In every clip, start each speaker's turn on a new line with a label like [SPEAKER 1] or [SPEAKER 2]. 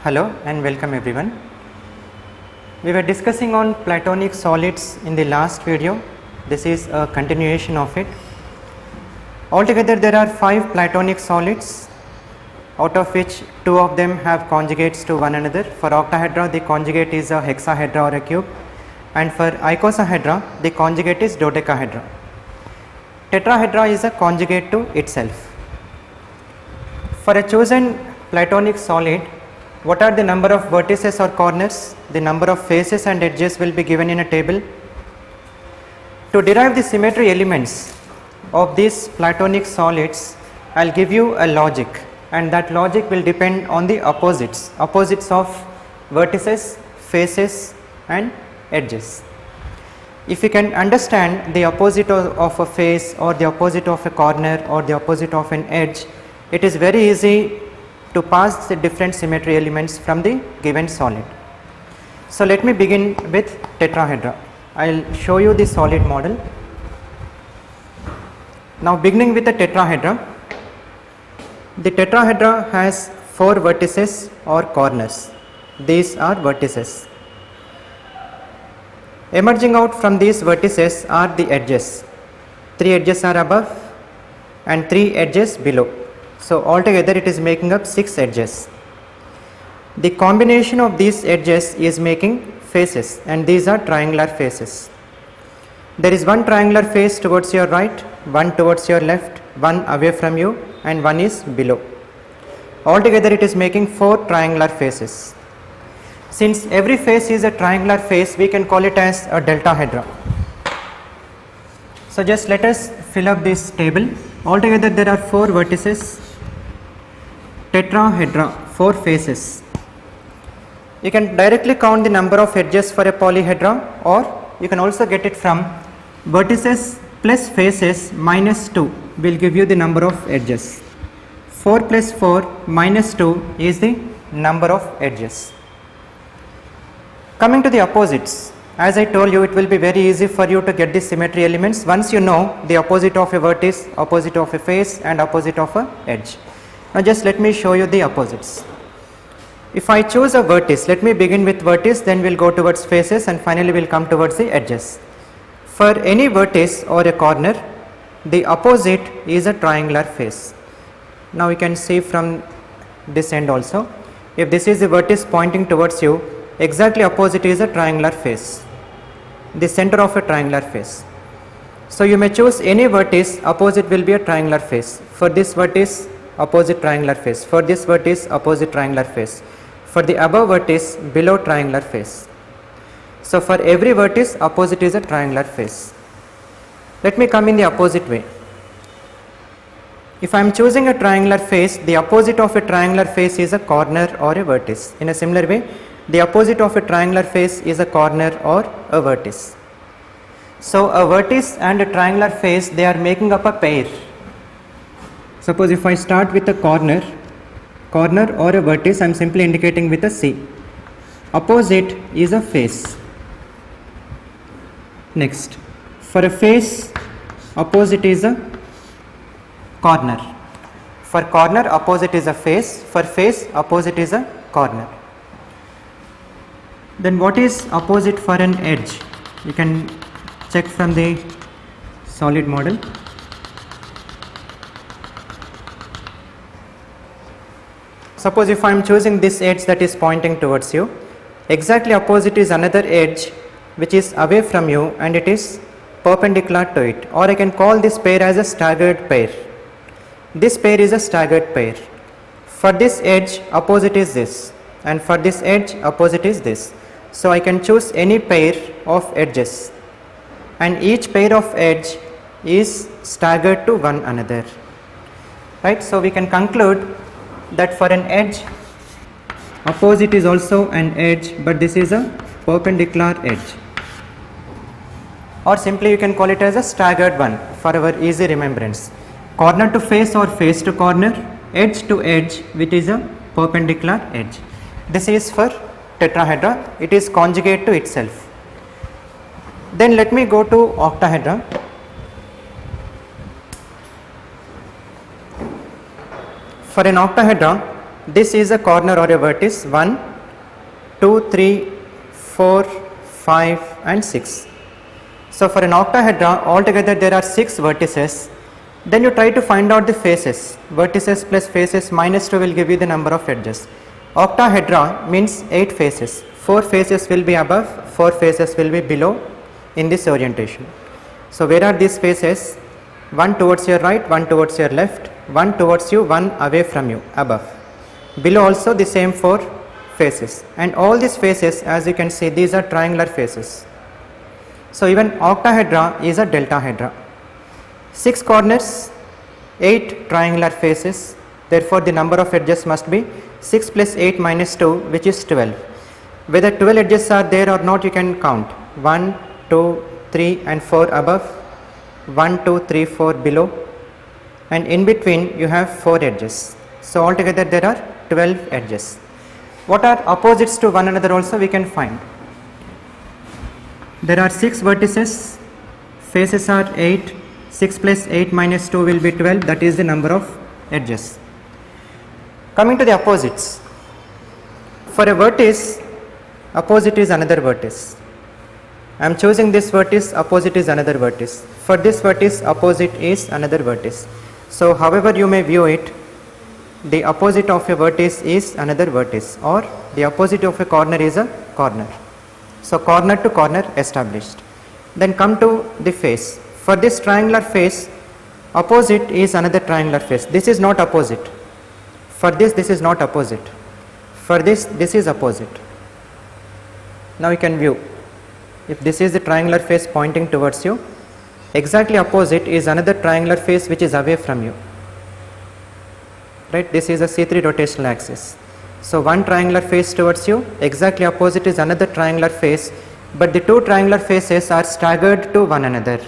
[SPEAKER 1] Hello and welcome everyone. We were discussing on Platonic solids in the last video. This is a continuation of it. Altogether there are 5 Platonic solids, out of which 2 of them have conjugates to one another. For octahedra the conjugate is a hexahedra or a cube, and for icosahedra the conjugate is dodecahedra. Tetrahedra is a conjugate to itself. For a chosen Platonic solid, what are the number of vertices or corners? The number of faces and edges will be given in a table. To derive the symmetry elements of these Platonic solids, I will give you a logic, and that logic will depend on the opposites of vertices, faces and edges. If you can understand the opposite of a face or the opposite of a corner or the opposite of an edge, it is very easy to pass the different symmetry elements from the given solid. So let me begin with tetrahedra. I will show you the solid model. Now beginning with the tetrahedra has 4 vertices or corners. These are vertices. Emerging out from these vertices are the edges. 3 edges are above and 3 edges below. So altogether it is making up 6 edges. The combination of these edges is making faces, and these are triangular faces. There is one triangular face towards your right, one towards your left, one away from you and one is below. Altogether it is making 4 triangular faces. Since every face is a triangular face, we can call it as a deltahedra. So just let us fill up this table. Altogether there are 4 vertices. Tetrahedra, 4 faces. You can directly count the number of edges for a polyhedra, or you can also get it from vertices plus faces minus 2 will give you the number of edges. 4 plus 4 minus 2 is the number of edges. Coming to the opposites, as I told you, it will be very easy for you to get the symmetry elements once you know the opposite of a vertex, opposite of a face and opposite of a edge. Now just let me show you the opposites. If I choose a vertex, let me begin with vertex, then we will go towards faces and finally we will come towards the edges. For any vertex or a corner, the opposite is a triangular face. Now we can see from this end also, if this is the vertex pointing towards you, exactly opposite is a triangular face, the center of a triangular face. So you may choose any vertex, opposite will be a triangular face. For this vertex, opposite triangular face. For this vertex, opposite triangular face. For the above vertex, below triangular face. So for every vertex, opposite is a triangular face. Let me come in the opposite way. If I am choosing a triangular face, the opposite of a triangular face is a corner or a vertex. In a similar way, the opposite of a triangular face is a corner or a vertex. So a vertex and a triangular face, they are making up a pair. Suppose if I start with a corner or a vertex, I am simply indicating with a C. Opposite is a face. Next, for a face, opposite is a corner. For corner, opposite is a face. For face, opposite is a corner. Then what is opposite for an edge? You can check from the solid model. Suppose if I am choosing this edge that is pointing towards you, exactly opposite is another edge which is away from you and it is perpendicular to it, or I can call this pair as a staggered pair. This pair is a staggered pair. For this edge, opposite is this, and for this edge, opposite is this. So I can choose any pair of edges, and each pair of edge is staggered to one another. Right? So we can conclude that for an edge, opposite is also an edge, but this is a perpendicular edge, or simply you can call it as a staggered one for our easy remembrance. Corner to face or face to corner, edge to edge, which is a perpendicular edge. This is for tetrahedra, it is conjugate to itself. Then let me go to octahedra. For an octahedra, this is a corner or a vertex 1, 2, 3, 4, 5 and 6. So for an octahedra, altogether there are 6 vertices. Then you try to find out the faces. Vertices plus faces minus 2 will give you the number of edges. Octahedra means 8 faces. 4 faces will be above, 4 faces will be below in this orientation. So where are these faces? One towards your right, one towards your left, one towards you, one away from you, above. Below also the same 4 faces. And all these faces, as you can see, these are triangular faces. So even octahedra is a deltahedra. 6 corners, 8 triangular faces. Therefore the number of edges must be 6 plus 8 minus 2, which is 12. Whether 12 edges are there or not, you can count. 1, 2, 3 and 4 above, 1, 2, 3, 4 below, and in between you have 4 edges. So altogether there are 12 edges. What are opposites to one another also we can find. There are 6 vertices, faces are 8, 6 plus 8 minus 2 will be 12, that is the number of edges. Coming to the opposites. For a vertex, opposite is another vertex. I am choosing this vertex, opposite is another vertex. For this vertex, opposite is another vertex. So however you may view it, the opposite of a vertex is another vertex, or the opposite of a corner is a corner. So corner to corner established. Then come to the face. For this triangular face, opposite is another triangular face. This is not opposite. For this is not opposite. For this is opposite. Now you can view. If this is the triangular face pointing towards you, exactly opposite is another triangular face which is away from you. Right? This is a C3 rotational axis. So one triangular face towards you, exactly opposite is another triangular face, but the 2 triangular faces are staggered to one another.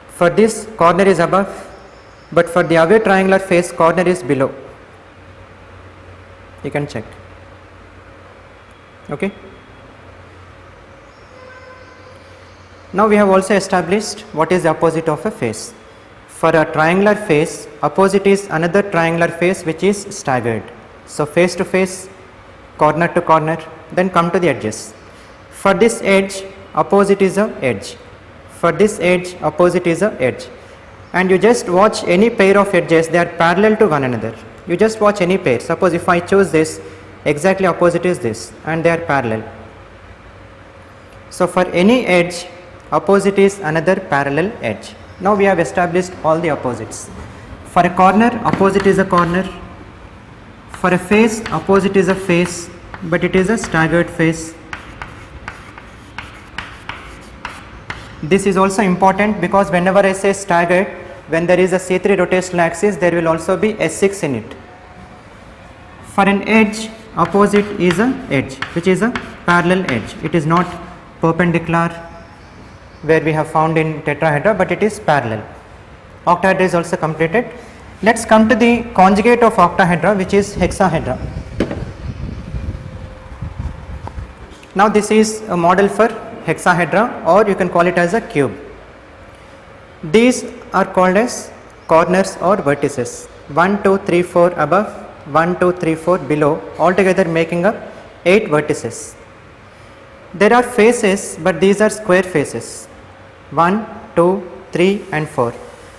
[SPEAKER 1] For this, corner is above, but for the away triangular face, corner is below. You can check. Okay. Now we have also established what is the opposite of a face. For a triangular face, opposite is another triangular face which is staggered. So face to face, corner to corner, then come to the edges. For this edge, opposite is a edge. For this edge, opposite is a edge. And you just watch any pair of edges, they are parallel to one another. You just watch any pair. Suppose if I choose this, exactly opposite is this, and they are parallel. So for any edge, opposite is another parallel edge. Now we have established all the opposites. For a corner, opposite is a corner. For a face, opposite is a face, but it is a staggered face. This is also important because whenever I say staggered, when there is a C3 rotational axis, there will also be S6 in it. For an edge, opposite is an edge, which is a parallel edge. It is not perpendicular where we have found in tetrahedra, but it is parallel. Octahedra is also completed. Let's come to the conjugate of octahedra, which is hexahedra. Now this is a model for hexahedra, or you can call it as a cube. These are called as corners or vertices. 1, 2, 3, 4 above, 1, 2, 3, 4 below, altogether making up 8 vertices. There are faces, but these are square faces. 1, 2, 3 and 4.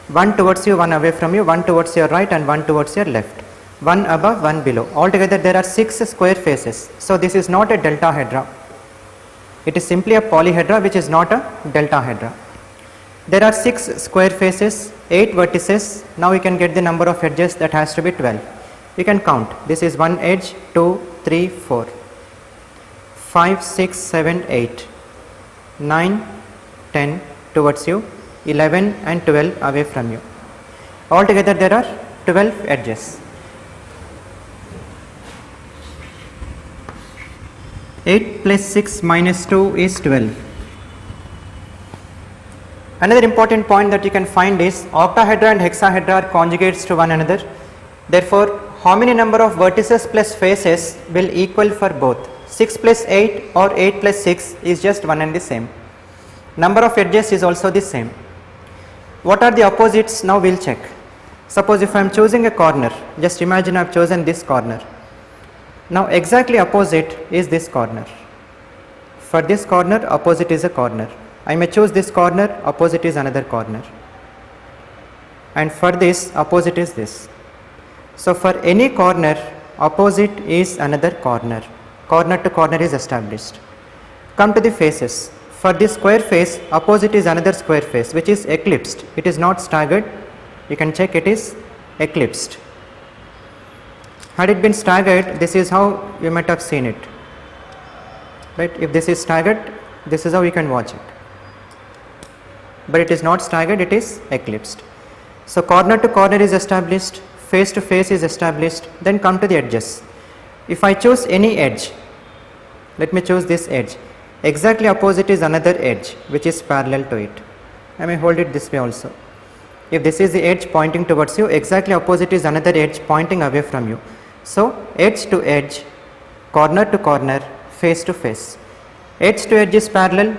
[SPEAKER 1] One towards you, one away from you, one towards your right and one towards your left. One above, one below. Altogether there are 6 square faces. So this is not a deltahedra. It is simply a polyhedra which is not a deltahedra. There are 6 square faces, 8 vertices. Now we can get the number of edges, that has to be 12. We can count. This is one edge, 2, 3, 4, 5, 6, 7, 8, 9, 10 towards you, 11 and 12 away from you. Altogether there are 12 edges. 8 plus 6 minus 2 is 12. Another important point that you can find is octahedra and hexahedra are conjugates to one another. Therefore, how many number of vertices plus faces will equal for both? 6 plus 8 or 8 plus 6 is just one and the same. Number of edges is also the same. What are the opposites? Now we will check. Suppose if I am choosing a corner, just imagine I have chosen this corner. Now exactly opposite is this corner. For this corner, opposite is a corner. I may choose this corner, opposite is another corner. And for this, opposite is this. So for any corner, opposite is another corner. Corner to corner is established. Come to the faces. For this square face, opposite is another square face which is eclipsed. It is not staggered. You can check it is eclipsed. Had it been staggered, this is how you might have seen it. Right? If this is staggered, this is how you can watch it. But it is not staggered, it is eclipsed. So corner to corner is established, face to face is established, then come to the edges. If I choose any edge, let me choose this edge. Exactly opposite is another edge which is parallel to it. I may hold it this way also. If this is the edge pointing towards you, exactly opposite is another edge pointing away from you. So edge to edge, corner to corner, face to face. Edge to edge is parallel,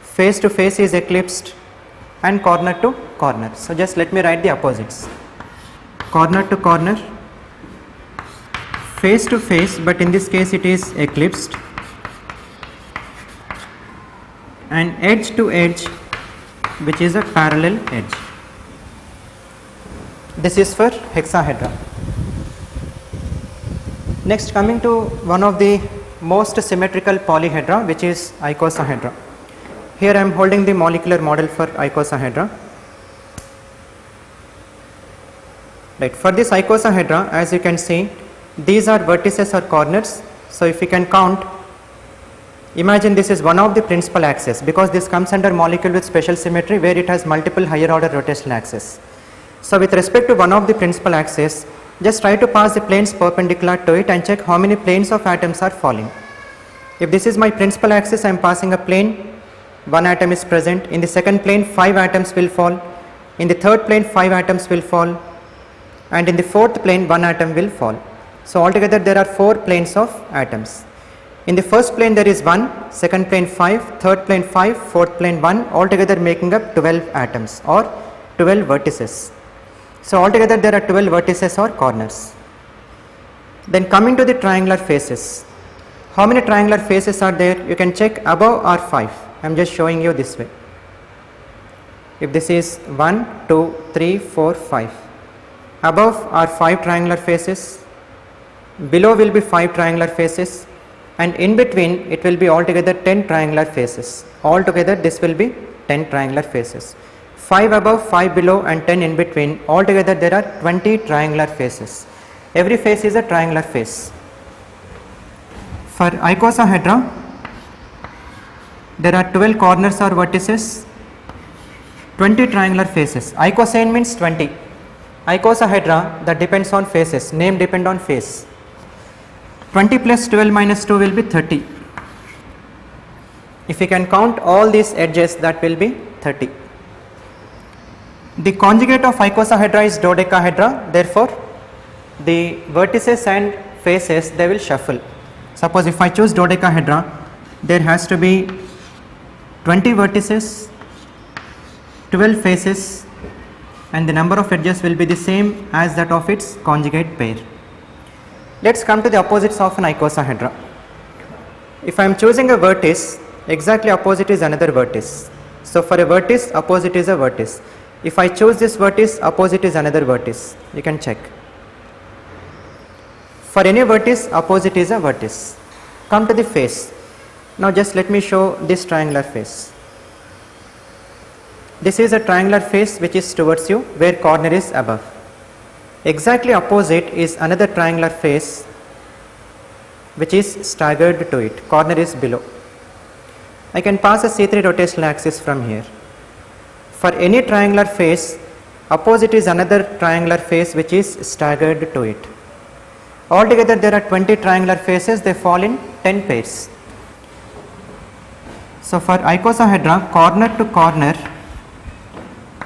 [SPEAKER 1] face to face is eclipsed, and corner to corner. So just let me write the opposites. Corner to corner, face to face, but in this case it is eclipsed, and edge to edge, which is a parallel edge. This is for hexahedra. Next, coming to one of the most symmetrical polyhedra, which is icosahedra. Here I am holding the molecular model for icosahedra. Right. For this icosahedra, as you can see, these are vertices or corners. So if you can count, imagine this is one of the principal axes, because this comes under molecule with special symmetry where it has multiple higher order rotational axes. So with respect to one of the principal axes, just try to pass the planes perpendicular to it and check how many planes of atoms are falling. If this is my principal axis, I am passing a plane, one atom is present. In the second plane, 5 atoms will fall. In the third plane, 5 atoms will fall. And in the fourth plane, 1 atom will fall. So altogether there are 4 planes of atoms. In the first plane there is 1, second plane 5, third plane 5, fourth plane 1, altogether making up 12 atoms or 12 vertices. So altogether there are 12 vertices or corners. Then coming to the triangular faces. How many triangular faces are there? You can check above are 5. I am just showing you this way. If this is 1, 2, 3, 4, 5. Above are 5 triangular faces. Below will be 5 triangular faces. And in between it will be altogether 10 triangular faces. Altogether this will be 10 triangular faces. 5 above, 5 below and 10 in between. Altogether there are 20 triangular faces. Every face is a triangular face. For icosahedra, there are 12 corners or vertices, 20 triangular faces. Icosahedra means 20. Icosahedra, that depends on faces. Name depend on face. 20 plus 12 minus 2 will be 30. If you can count all these edges, that will be 30. The conjugate of icosahedra is dodecahedra. Therefore, the vertices and faces, they will shuffle. Suppose if I choose dodecahedra, there has to be 20 vertices, 12 faces, and the number of edges will be the same as that of its conjugate pair. Let's come to the opposites of an icosahedra. If I am choosing a vertex, exactly opposite is another vertex. So for a vertex, opposite is a vertex. If I choose this vertex, opposite is another vertex. You can check. For any vertex, opposite is a vertex. Come to the face. Now just let me show this triangular face. This is a triangular face which is towards you, where corner is above. Exactly opposite is another triangular face which is staggered to it. Corner is below. I can pass a C3 rotational axis from here. For any triangular face, opposite is another triangular face which is staggered to it. Altogether there are 20 triangular faces, they fall in 10 pairs. So for icosahedra, corner to corner,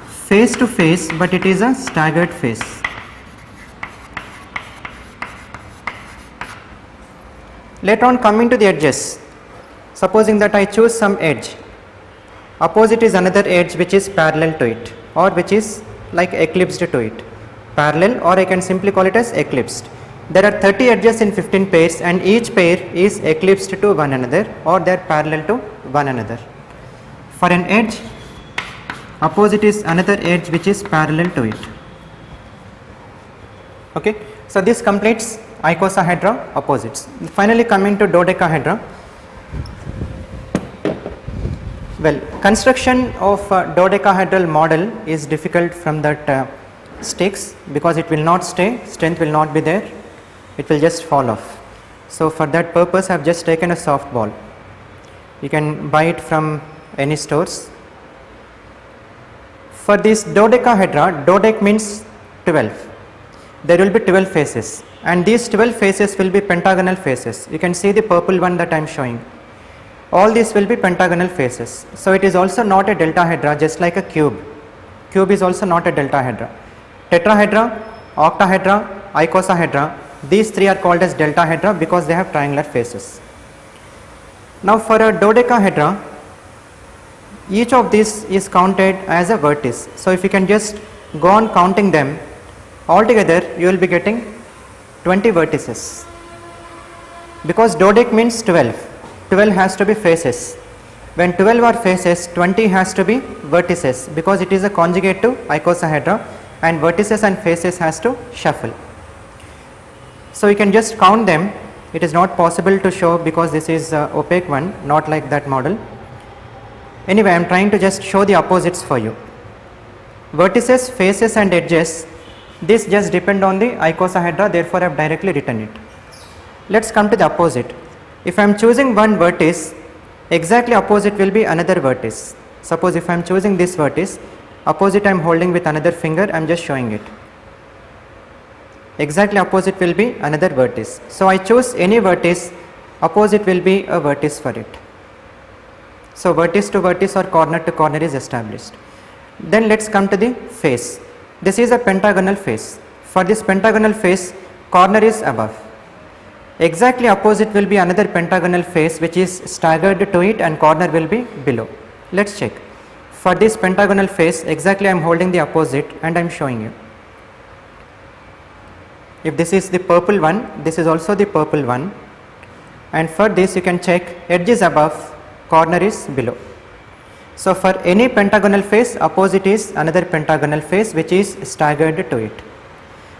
[SPEAKER 1] face to face, but it is a staggered face. Later on, coming to the edges, supposing that I choose some edge, opposite is another edge which is parallel to it, or which is like eclipsed to it. Parallel, or I can simply call it as eclipsed. there are 30 edges in 15 pairs and each pair is eclipsed to one another or they are parallel to one another. For an edge, opposite is another edge which is parallel to it. Okay. So this completes icosahedra opposites. Finally coming to dodecahedra. Well, construction of dodecahedral model is difficult from that sticks because it will not stay, strength will not be there, it will just fall off. So for that purpose I have just taken a soft ball. You can buy it from any stores. For this dodecahedra, dodec means 12. There will be 12 faces and these 12 faces will be pentagonal faces. You can see the purple one that I am showing. All these will be pentagonal faces. So it is also not a deltahedra, just like a cube. Cube is also not a deltahedra. Tetrahedra, octahedra, icosahedra, these three are called as deltahedra because they have triangular faces. Now for a dodecahedra, each of these is counted as a vertex. So if you can just go on counting them, altogether you will be getting 20 vertices. Because dodec means 12. 12 has to be faces. When 12 are faces, 20 has to be vertices because it is a conjugate to icosahedra and vertices and faces has to shuffle. So you can just count them. It is not possible to show because this is opaque one, not like that model. Anyway, I am trying to just show the opposites for you. Vertices, faces and edges, this just depend on the icosahedra, therefore I have directly written it. Let us come to the opposite. If I am choosing one vertex, exactly opposite will be another vertex. Suppose if I am choosing this vertex, opposite I am holding with another finger, I am just showing it. Exactly opposite will be another vertex. So I choose any vertex, opposite will be a vertex for it. So vertex to vertex or corner to corner is established. Then let us come to the face. This is a pentagonal face. For this pentagonal face, corner is above. Exactly opposite will be another pentagonal face which is staggered to it and corner will be below. Let us check. For this pentagonal face, exactly I am holding the opposite and I am showing you. If this is the purple one, this is also the purple one, and for this you can check edge is above, corner is below. So for any pentagonal face, opposite is another pentagonal face which is staggered to it.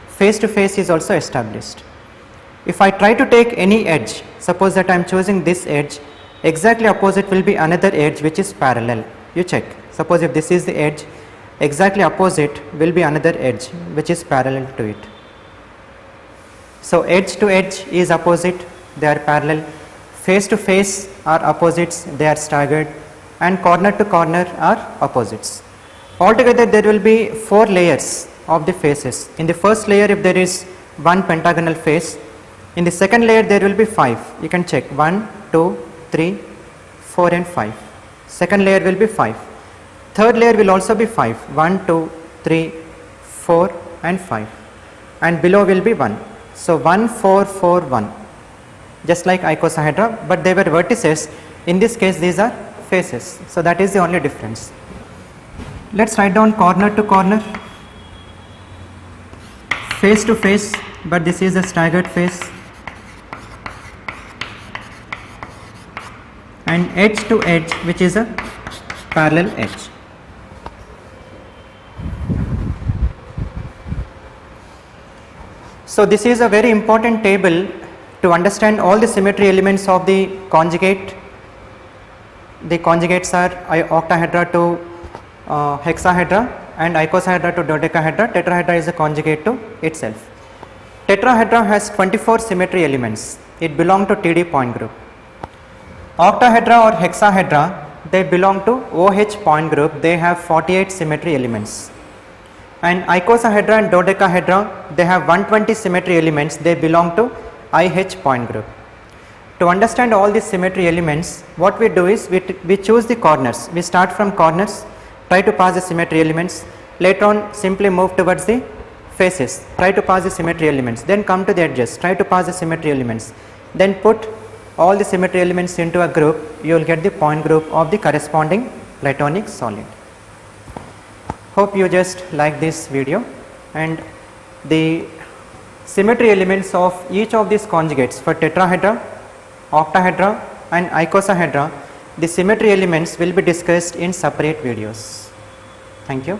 [SPEAKER 1] Face to face is also established. If I try to take any edge, suppose that I am choosing this edge, exactly opposite will be another edge which is parallel. You check. Suppose if this is the edge, exactly opposite will be another edge which is parallel to it. So edge to edge is opposite, they are parallel. Face to face are opposites, they are staggered, and corner to corner are opposites. Altogether there will be 4 layers of the faces. In the first layer, if there is one pentagonal face, in the second layer there will be 5. You can check 1, 2, 3, 4 and 5. Second layer will be 5. Third layer will also be 5. 1, 2, 3, 4 and 5. And below will be 1. So 1, 4, 4, 1. Just like icosahedra, but they were vertices. In this case these are faces. So that is the only difference. Let us write down corner to corner, face to face, but this is a staggered face, and edge to edge, which is a parallel edge. So this is a very important table to understand all the symmetry elements of the conjugate. The conjugates are octahedra to hexahedra and icosahedra to dodecahedra. Tetrahedra is a conjugate to itself. Tetrahedra has 24 symmetry elements. It belongs to TD point group. Octahedra or hexahedra, they belong to OH point group. They have 48 symmetry elements. And icosahedra and dodecahedra, they have 120 symmetry elements. They belong to IH point group. To understand all these symmetry elements, what we do is we choose the corners. We start from corners, try to pass the symmetry elements. Later on, simply move towards the faces, try to pass the symmetry elements. Then come to the edges, try to pass the symmetry elements. Then put all the symmetry elements into a group. You will get the point group of the corresponding Platonic solid. Hope you just like this video, and the symmetry elements of each of these conjugates for tetrahedra, octahedra and icosahedra, the symmetry elements will be discussed in separate videos. Thank you.